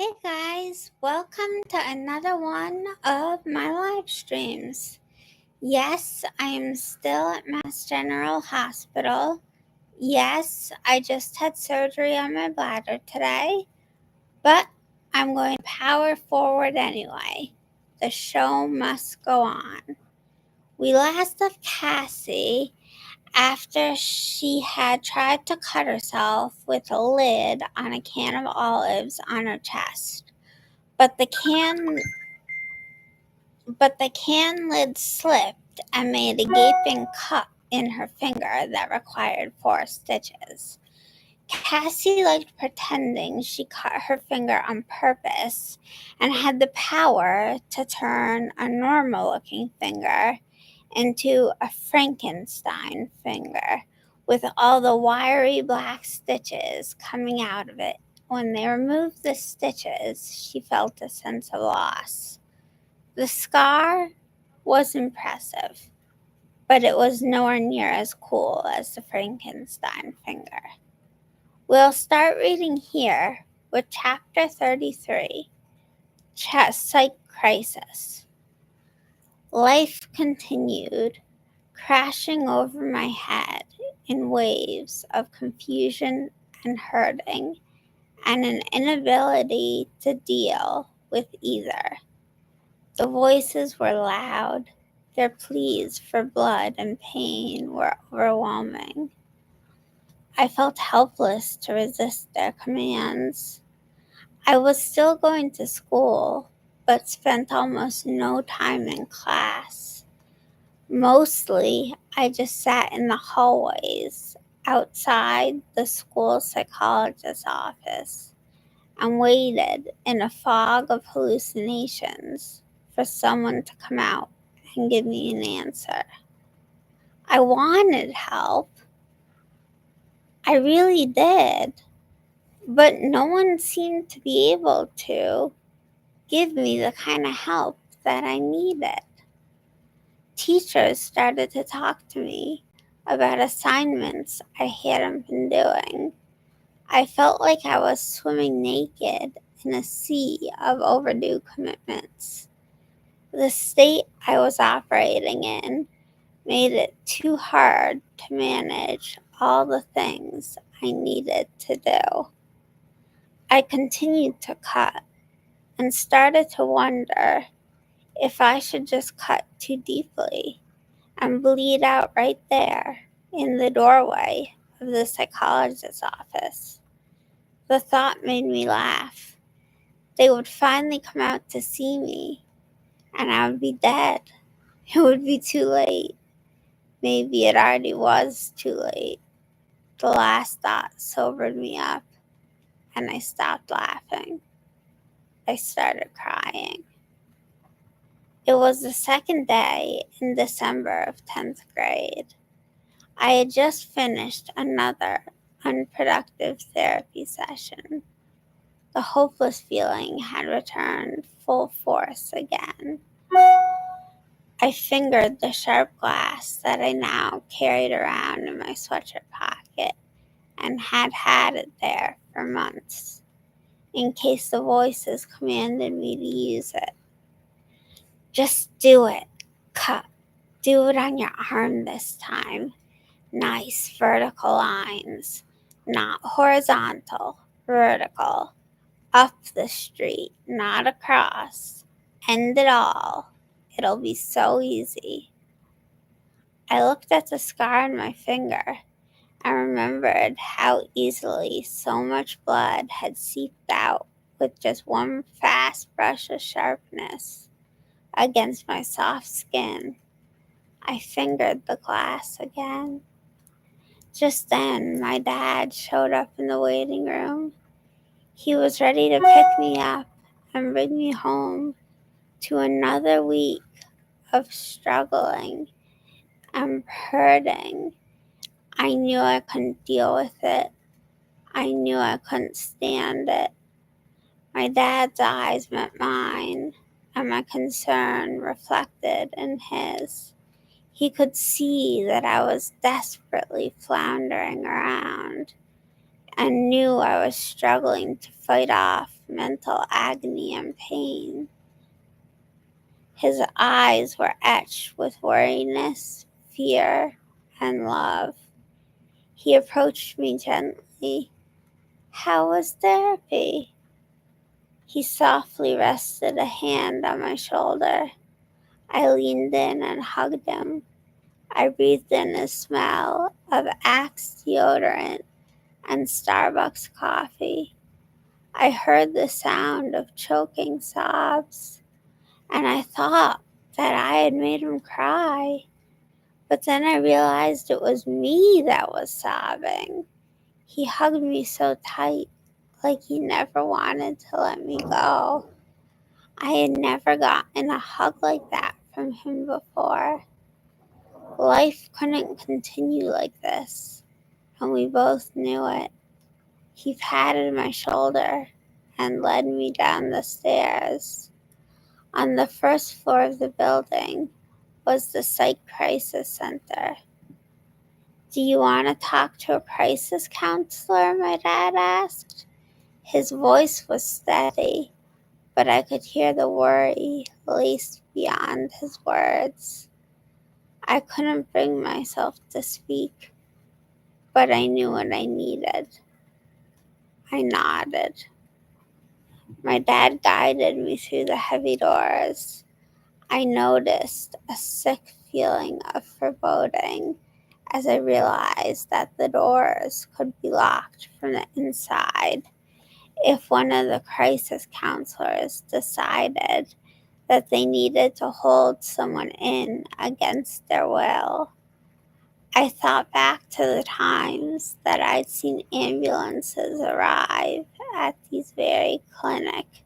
Hey guys, welcome to another one of my live streams. Yes, I am still at Mass General Hospital. Yes, I just had surgery on my bladder today, but I'm going to power forward anyway. The show must go on. We last left Cassie after she had tried to cut herself with a lid on a can of olives on her chest. But the can lid slipped and made a gaping cut in her finger that required 4 stitches. Cassie liked pretending she cut her finger on purpose and had the power to turn a normal-looking finger into a Frankenstein finger with all the wiry black stitches coming out of it. When they removed the stitches, she felt a sense of loss. The scar was impressive, but it was nowhere near as cool as the Frankenstein finger. We'll start reading here with Chapter 33, Psych Crisis. Life continued, crashing over my head in waves of confusion and hurting, and an inability to deal with either. The voices were loud. Their pleas for blood and pain were overwhelming. I felt helpless to resist their commands. I was still going to school, but spent almost no time in class. Mostly, I just sat in the hallways outside the school psychologist's office and waited in a fog of hallucinations for someone to come out and give me an answer. I wanted help. I really did. But no one seemed to be able to give me the kind of help that I needed. Teachers started to talk to me about assignments I hadn't been doing. I felt like I was swimming naked in a sea of overdue commitments. The state I was operating in made it too hard to manage all the things I needed to do. I continued to cut and started to wonder if I should just cut too deeply and bleed out right there in the doorway of the psychologist's office. The thought made me laugh. They would finally come out to see me, and I would be dead. It would be too late. Maybe it already was too late. The last thought sobered me up, and I stopped laughing. I started crying. It was the second day in December of 10th grade. I had just finished another unproductive therapy session. The hopeless feeling had returned full force again. I fingered the sharp glass that I now carried around in my sweatshirt pocket and had it there for months, in case the voices commanded me to use it. Just do it. Cut. Do it on your arm this time. Nice vertical lines, not horizontal, vertical. Up the street, not across. End it all. It'll be so easy. I looked at the scar on my finger and remembered how easily so much blood had seeped out with just one fast brush of sharpness against my soft skin. I fingered the glass again. Just then, my dad showed up in the waiting room. He was ready to pick me up and bring me home to another week of struggling and hurting. I knew I couldn't deal with it. I knew I couldn't stand it. My dad's eyes met mine, and my concern reflected in his. He could see that I was desperately floundering around and knew I was struggling to fight off mental agony and pain. His eyes were etched with weariness, fear, and love. He approached me gently. "How was therapy?" He softly rested a hand on my shoulder. I leaned in and hugged him. I breathed in the smell of Axe deodorant and Starbucks coffee. I heard the sound of choking sobs, and I thought that I had made him cry. But then I realized it was me that was sobbing. He hugged me so tight, like he never wanted to let me go. I had never gotten a hug like that from him before. Life couldn't continue like this, and we both knew it. He patted my shoulder and led me down the stairs. On the first floor of the building was the Psych Crisis Center. "Do you want to talk to a crisis counselor?" my dad asked. His voice was steady, but I could hear the worry laced beyond his words. I couldn't bring myself to speak, but I knew what I needed. I nodded. My dad guided me through the heavy doors. I noticed a sick feeling of foreboding as I realized that the doors could be locked from the inside if one of the crisis counselors decided that they needed to hold someone in against their will. I thought back to the times that I'd seen ambulances arrive at these very clinics,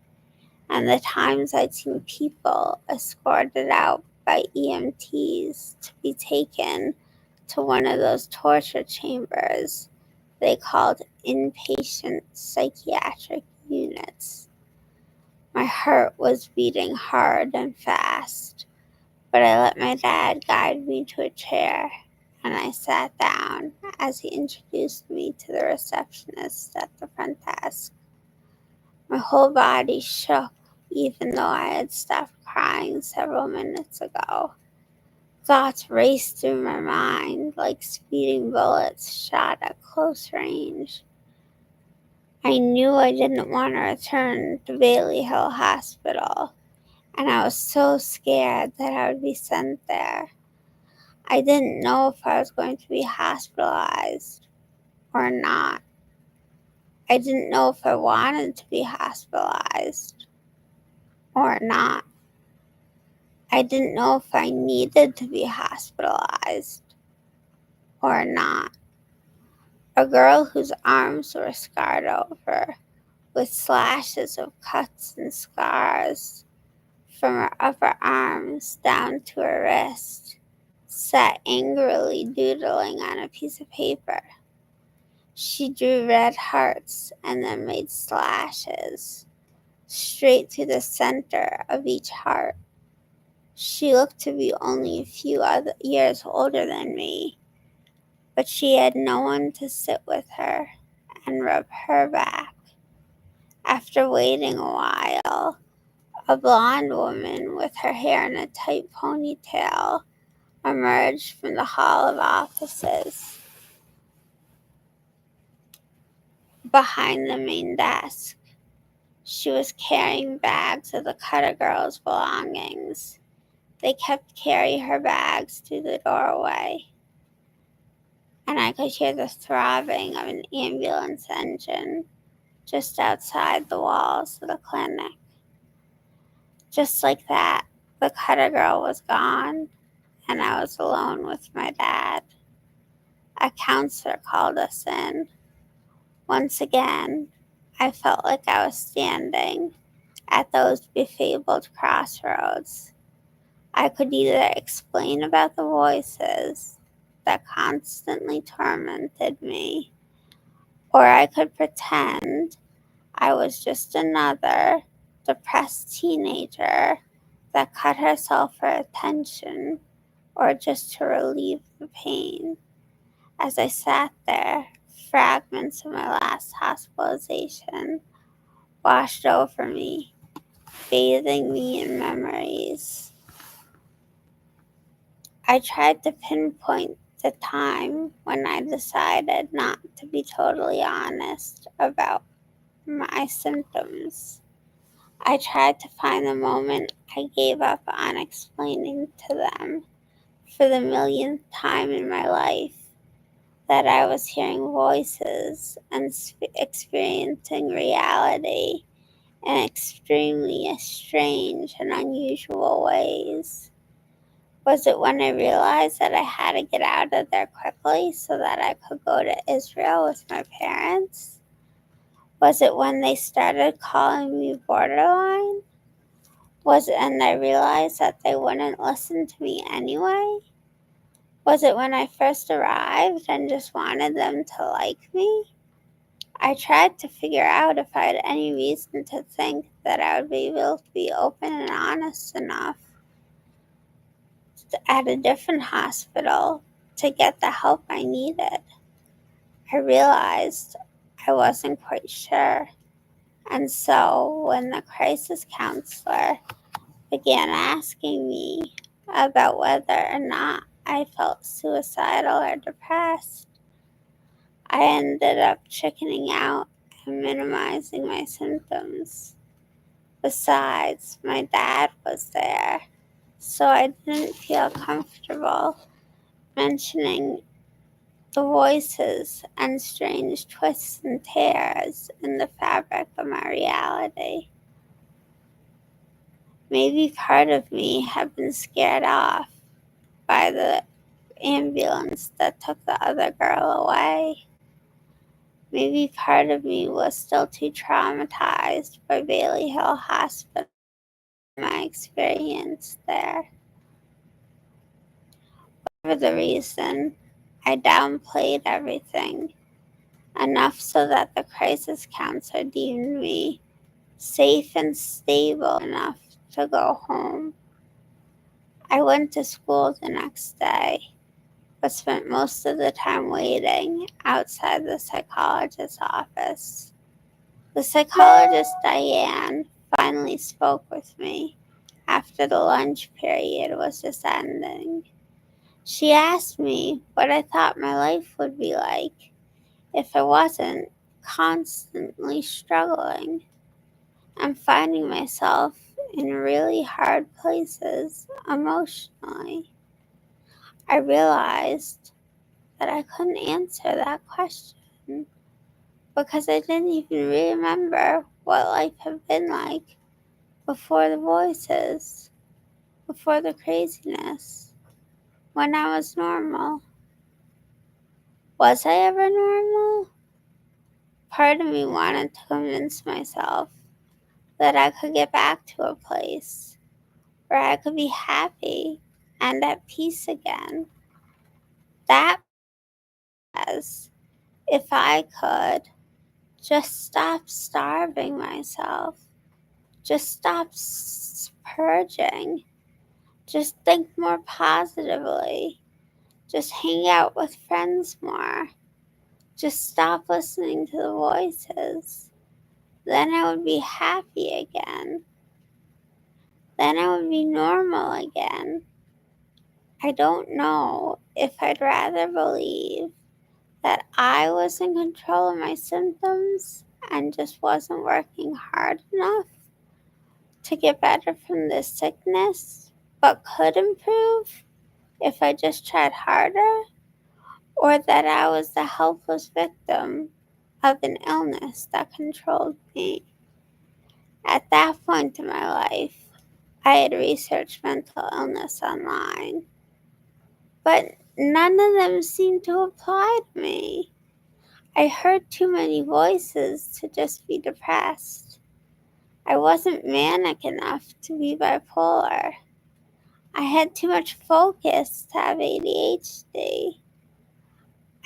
and the times I'd seen people escorted out by EMTs to be taken to one of those torture chambers they called inpatient psychiatric units. My heart was beating hard and fast, but I let my dad guide me to a chair, and I sat down as he introduced me to the receptionist at the front desk. My whole body shook, even though I had stopped crying several minutes ago. Thoughts raced through my mind like speeding bullets shot at close range. I knew I didn't want to return to Bailey Hill Hospital, and I was so scared that I would be sent there. I didn't know if I was going to be hospitalized or not. I didn't know if I wanted to be hospitalized or not. I didn't know if I needed to be hospitalized or not. A girl whose arms were scarred over with slashes of cuts and scars from her upper arms down to her wrist sat angrily doodling on a piece of paper. She drew red hearts and then made slashes straight through the center of each heart. She looked to be only a few other years older than me, but she had no one to sit with her and rub her back. After waiting a while, a blonde woman with her hair in a tight ponytail emerged from the hall of offices behind the main desk. She was carrying bags of the Cutter girls' belongings. They kept carrying her bags through the doorway, and I could hear the throbbing of an ambulance engine just outside the walls of the clinic. Just like that, the Cutter girl was gone, and I was alone with my dad. A counselor called us in. Once again, I felt like I was standing at those befabled crossroads. I could either explain about the voices that constantly tormented me, or I could pretend I was just another depressed teenager that cut herself for attention or just to relieve the pain. As I sat there, fragments of my last hospitalization washed over me, bathing me in memories. I tried to pinpoint the time when I decided not to be totally honest about my symptoms. I tried to find the moment I gave up on explaining to them for the millionth time in my life that I was hearing voices and experiencing reality in extremely strange and unusual ways. Was it when I realized that I had to get out of there quickly so that I could go to Israel with my parents? Was it when they started calling me borderline? Was it when I realized that they wouldn't listen to me anyway? Was it when I first arrived and just wanted them to like me? I tried to figure out if I had any reason to think that I would be able to be open and honest enough at a different hospital to get the help I needed. I realized I wasn't quite sure. And so when the crisis counselor began asking me about whether or not I felt suicidal or depressed, I ended up chickening out and minimizing my symptoms. Besides, my dad was there, so I didn't feel comfortable mentioning the voices and strange twists and tears in the fabric of my reality. Maybe part of me had been scared off by the ambulance that took the other girl away. Maybe part of me was still too traumatized by Bailey Hill Hospital and my experience there. For the reason, I downplayed everything enough so that the crisis counselor deemed me safe and stable enough to go home. I went to school the next day, but spent most of the time waiting outside the psychologist's office. The psychologist, Diane, finally spoke with me after the lunch period was just ending. She asked me what I thought my life would be like if I wasn't constantly struggling and finding myself in really hard places emotionally. I realized that I couldn't answer that question because I didn't even remember what life had been like before the voices, before the craziness, when I was normal. Was I ever normal? Part of me wanted to convince myself that I could get back to a place where I could be happy and at peace again. That was if I could just stop starving myself, just stop purging, just think more positively, just hang out with friends more, just stop listening to the voices. Then I would be happy again. Then I would be normal again. I don't know if I'd rather believe that I was in control of my symptoms and just wasn't working hard enough to get better from this sickness, but could improve if I just tried harder, or that I was the helpless victim of an illness that controlled me. At that point in my life, I had researched mental illness online, but none of them seemed to apply to me. I heard too many voices to just be depressed. I wasn't manic enough to be bipolar. I had too much focus to have ADHD.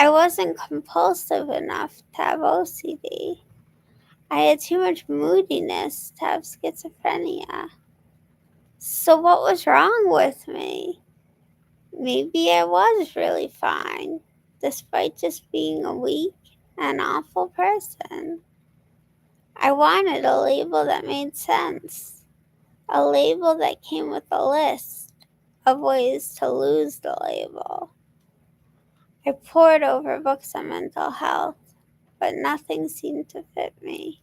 I wasn't compulsive enough to have OCD. I had too much moodiness to have schizophrenia. So what was wrong with me? Maybe I was really fine, despite just being a weak and awful person. I wanted a label that made sense, a label that came with a list of ways to lose the label. I pored over books on mental health, but nothing seemed to fit me.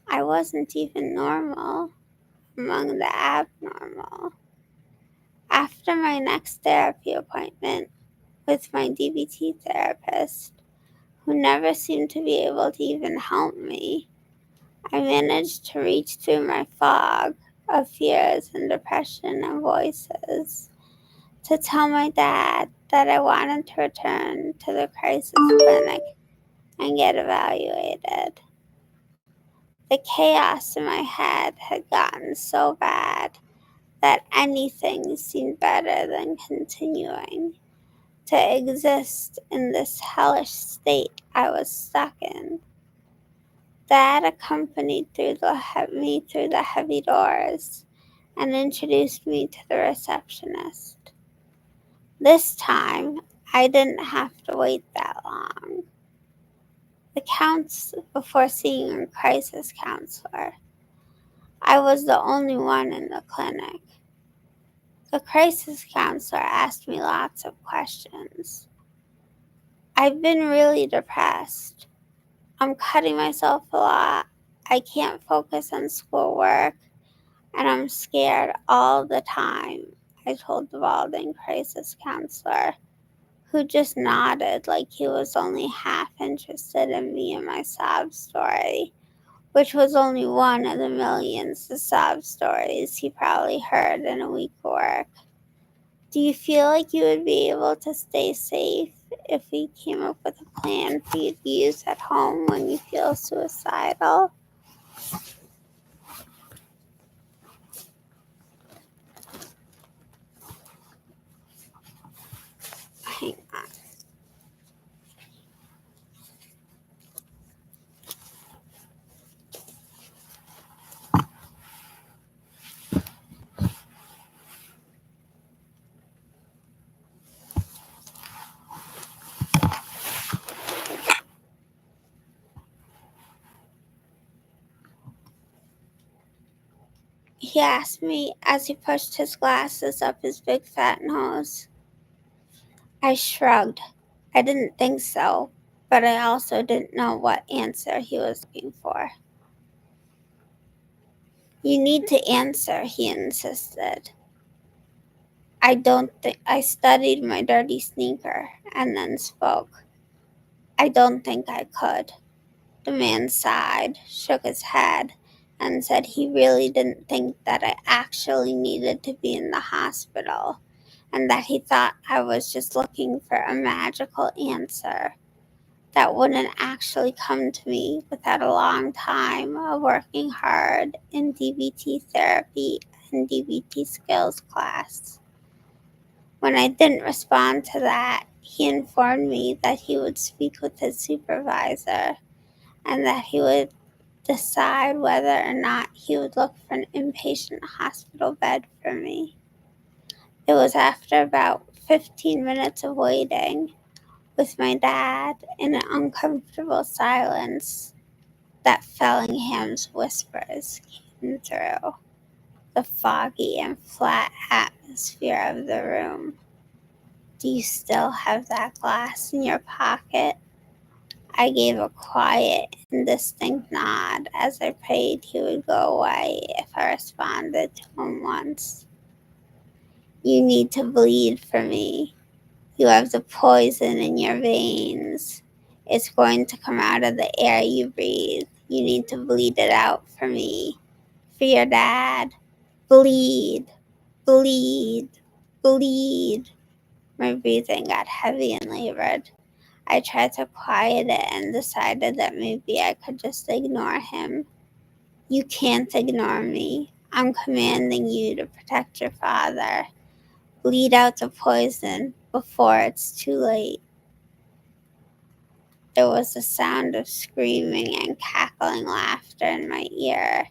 I wasn't even normal among the abnormal. After my next therapy appointment with my DBT therapist, who never seemed to be able to even help me, I managed to reach through my fog of fears and depression and voices to tell my dad that I wanted to return to the crisis clinic and get evaluated. The chaos in my head had gotten so bad that anything seemed better than continuing to exist in this hellish state I was stuck in. Dad accompanied me through the heavy doors and introduced me to the receptionist. This time, I didn't have to wait that long. The counts before seeing a crisis counselor, I was the only one in the clinic. The crisis counselor asked me lots of questions. I've been really depressed. I'm cutting myself a lot. I can't focus on schoolwork, and I'm scared all the time, I told the balding crisis counselor, who just nodded like he was only half interested in me and my sob story, which was only one of the millions of sob stories he probably heard in a week of work. Do you feel like you would be able to stay safe if we came up with a plan for you to use at home when you feel suicidal? Hang on. He asked me as he pushed his glasses up his big fat nose. I shrugged. I didn't think so, but I also didn't know what answer he was looking for. You need to answer, he insisted. I studied my dirty sneaker and then spoke. I don't think I could. The man sighed, shook his head, and said he really didn't think that I actually needed to be in the hospital, and that he thought I was just looking for a magical answer that wouldn't actually come to me without a long time of working hard in DBT therapy and DBT skills class. When I didn't respond to that, he informed me that he would speak with his supervisor and that he would decide whether or not he would look for an inpatient hospital bed for me. It was after about 15 minutes of waiting with my dad in an uncomfortable silence that Fellingham's whispers came through the foggy and flat atmosphere of the room. Do you still have that glass in your pocket? I gave a quiet, indistinct nod as I prayed he would go away if I responded to him once. You need to bleed for me. You have the poison in your veins. It's going to come out of the air you breathe. You need to bleed it out for me. For your dad. Bleed. Bleed. Bleed. My breathing got heavy and labored. I tried to quiet it and decided that maybe I could just ignore him. You can't ignore me. I'm commanding you to protect your father. Bleed out the poison before it's too late. There was a sound of screaming and cackling laughter in my ear.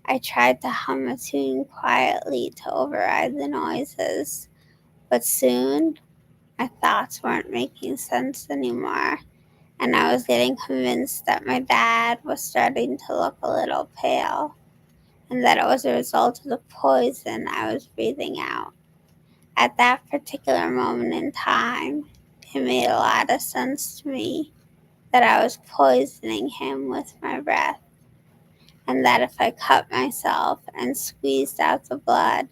I tried to hum a tune quietly to override the noises, but soon my thoughts weren't making sense anymore, and I was getting convinced that my dad was starting to look a little pale, and that it was a result of the poison I was breathing out. At that particular moment in time, it made a lot of sense to me that I was poisoning him with my breath, and that if I cut myself and squeezed out the blood,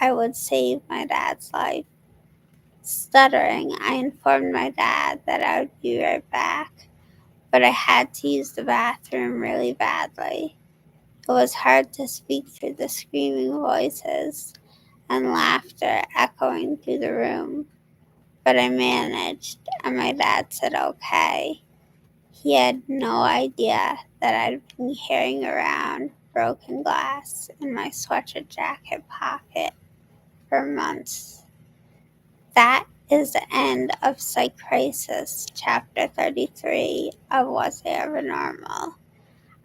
I would save my dad's life. Stuttering, I informed my dad that I would be right back, but I had to use the bathroom really badly. It was hard to speak through the screaming voices and laughter echoing through the room, but I managed, and my dad said okay. He had no idea that I'd been carrying around broken glass in my sweatshirt jacket pocket for months. That is the end of Psych Crisis, Chapter 33 of Was I Ever Normal?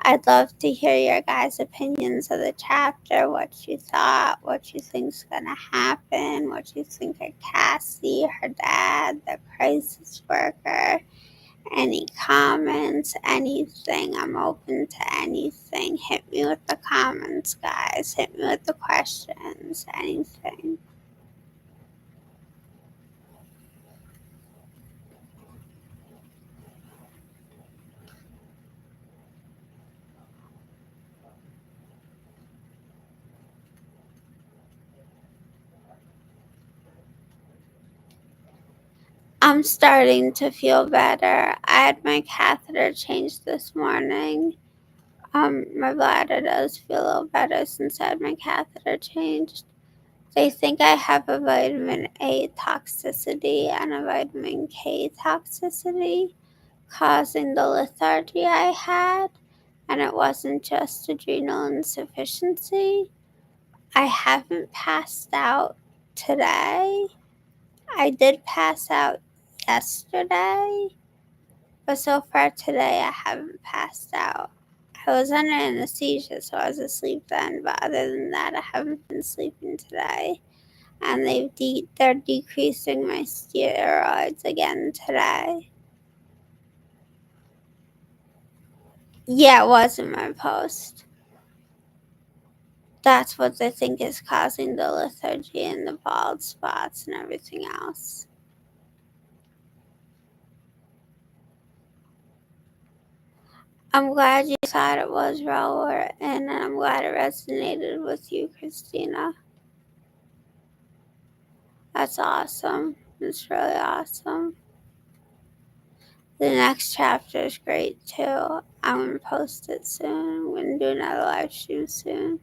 I'd love to hear your guys' opinions of the chapter, what you thought, what you think's gonna happen, what you think of Cassie, her dad, the crisis worker. Any comments, anything. I'm open to anything. Hit me with the comments, guys. Hit me with the questions, anything. I'm starting to feel better. I had my catheter changed this morning. My bladder does feel a little better since I had my catheter changed. They think I have a vitamin A toxicity and a vitamin K toxicity, causing the lethargy I had, and it wasn't just adrenal insufficiency. I haven't passed out today. I did pass out yesterday, but so far today I haven't passed out. I was under anesthesia, so I was asleep then, but other than that, I haven't been sleeping today. And they're decreasing my steroids again today. Yeah, it was in my post. That's what they think is causing the lethargy and the bald spots and everything else. I'm glad you thought it was well written, and I'm glad it resonated with you, Christina. That's awesome. It's really awesome. The next chapter is great too. I'm going to post it soon. I'm going to do another live stream soon.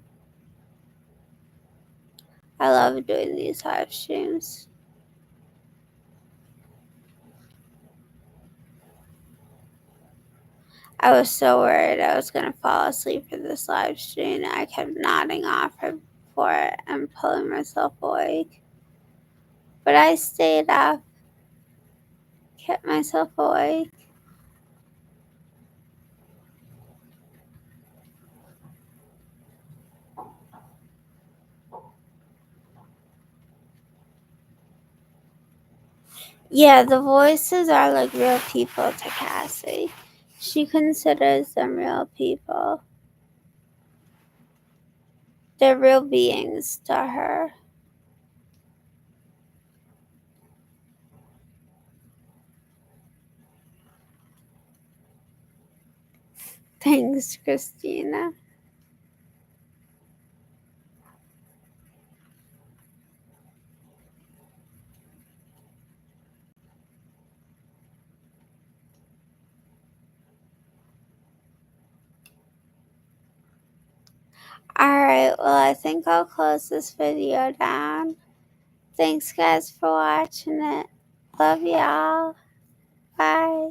I love doing these live streams. I was so worried I was going to fall asleep for this live stream. I kept nodding off for it and pulling myself awake. But I stayed up, kept myself awake. Yeah, the voices are like real people to Cassie. She considers them real people. They're real beings to her. Thanks, Christina. Alright, well, I think I'll close this video down. Thanks, guys, for watching it. Love y'all. Bye.